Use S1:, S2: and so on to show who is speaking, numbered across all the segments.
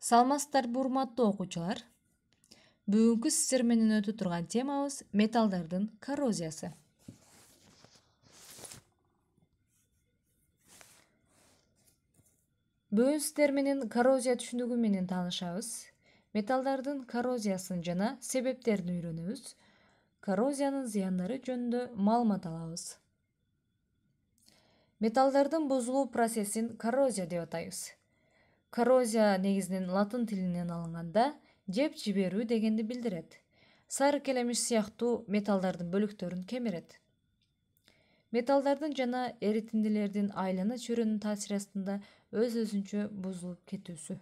S1: Саламатсыздарбы урматтуу окуучулар. Бүгүнкү сиздер менен өтө турган темабыз металлдардын коррозиясы. Бүгүн сиздер менен коррозия түшүнүгү менен таанышабыз. Металлдардын коррозиясын жана себептерин үйрөнөбүз. Коррозиянын зыяндары жөнүндө маалымат алабыз. Металлдардын бузулуу процессин коррозия деп атайбыз. Коррозия негизинен латын тилинен алынганда жеп жиберүү дегенди билдирет. Сары келемиш сыяктуу металлдардын бөлүктөрүн кемирет. Металлдардын жана эритиндилердин айлана чөйрөнүн таасири астында өз-өзүнчө бузулуп кетүүсү.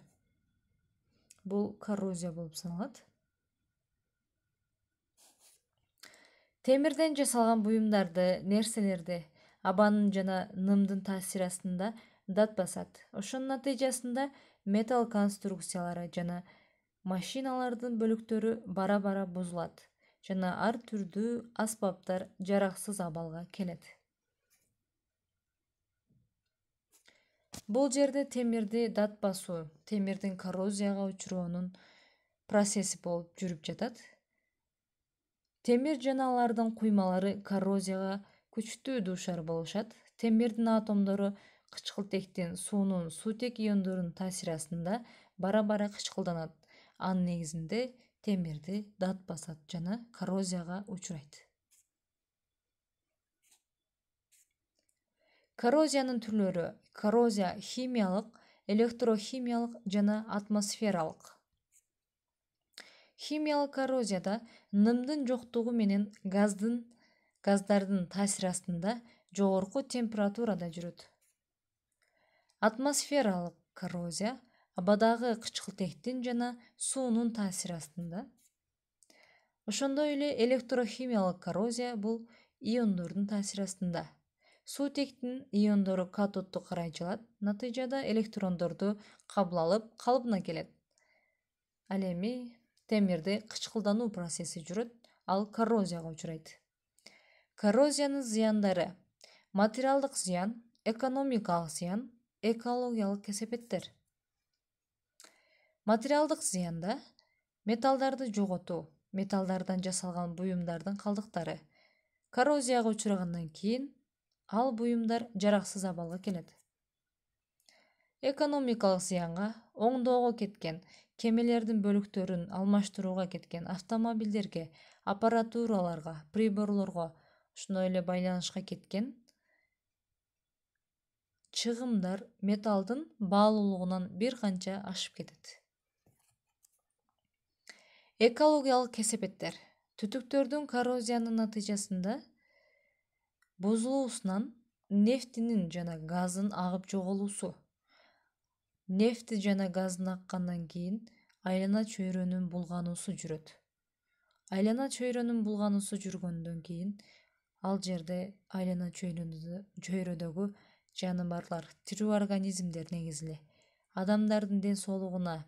S1: Бул коррозия болуп саналат. Темирден жасалган буюмдарды, нерселерди абанын жана нымдын таасири астында дат басат. Ошонун натыйжасында металл конструкциялары жана машиналардын бөлүктөрү бара-бара бузулат жана ар түрдүү аспаптар жараксыз абалга келет. Бул жерде темирди дат басуу, темирдин коррозияга учуроонун процесси болуп жүрүп жатат. Темир жана алардын куймалары коррозияга күчтүү дуушар болушат. Темирдин атомдору кычкылтектин, суунун, суутек иондорунун таасири астында бара-бара кычкылданат. Анын негизинде темирди дат басат жана коррозияга учурайт. Коррозиянын түрлөрү: коррозия химиялык, электрохимиялык жана атмосфералык. Химиялык коррозияда нымдын жоктугу менен газдардын таасири астында жогорку температурада жүрөт. Атмосфералык коррозия абадагы кычкылтектин жана суунун таасири астында. Ошондой эле электрохимиялык коррозия бул иондордун таасири астында. Суутектин иондору катодду карай жылат, натыйжада электрондорду кабыл алып, калыбына келет. Ал эми темирде кычкылдануу процесси жүрөт, ал коррозияга учурайт. Коррозиянын зыяндары: материалдык зыян, экономикалык зыян, экологиялык кесепеттер. Материалдык зыянда металлдарды жоготуу, металлдардан жасалган буюмдардын калдыктары. Коррозияга учурагандан кийин ал буюмдар жараксыз абалга келет. Экономикалык зыянга оңдоого кеткен, кемелердин бөлүктөрүн алмаштырууга кеткен автомобилдерге, аппаратураларга, приборлорго, ошондой эле байланышка кеткен чыгымдар металлдын баалуулугунан бир канча ашып кетет. Экологиялык кесепеттер: түтүктөрдүн коррозиянын натыйжасында бузулуусунан нефтинин жана газдын агып жоголуусу. Нефти жана газдын аккандан кийин айлана чөйрөнүн булгануусу жүрөт. Айлана чөйрөнүн булгануусу жүргөндөн кийин ал жерде айлана чөйрөдөгү жаныбарлар, тирүү организмдер негизи эле адамдардын ден соолугуна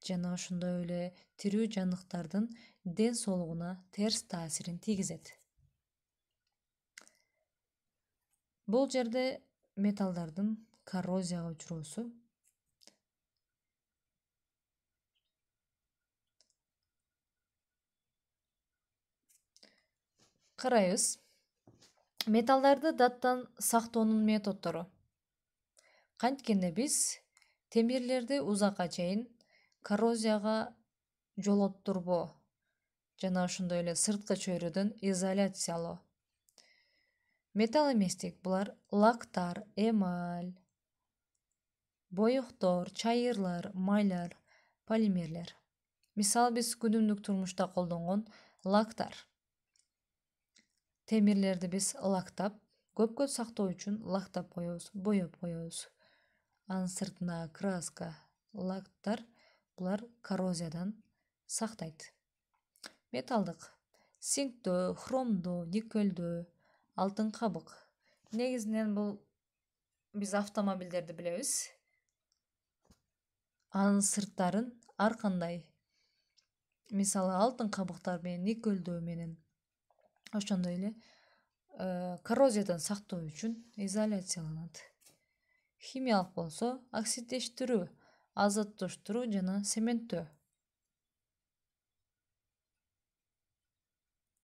S1: жана ошондой эле тирүү жаныктардын ден соолугуна терс таасирин тийгизет. Бул жерде металлдардын коррозияга учуроосу. Карайбыз. Металлдарды даттан сактоонун методдору. Канткенде биз темирлерди узакка чейин коррозияга жолоттурбоо жана ошондой эле сырткы чөйрөдөн изоляциялоо. Металл эместик булар лактар, эмаль, боектор, чайырлар, майлар, полимерлер. Мисалы биз күнүмдүк турмушта колдонгон лактар. Темирлерди биз лактап, көпкө сактоо үчүн лактап коебуз, боеп коебуз. Анын сыртына краска, лактар булар коррозиядан сактайт. Металлдык: цинктөө, хромдоо, никелдөө, алтын кабык. Негизинен бул биз автомобилдерди билебиз. Анын сырттарын ар кандай, мисалы алтын кабыктар менен, никелдөө менен ошондой эле коррозиядан сактоо үчүн изоляцияланат. Химиялык болсо оксиддештирүү. азоттоштуруу жана цементтөө.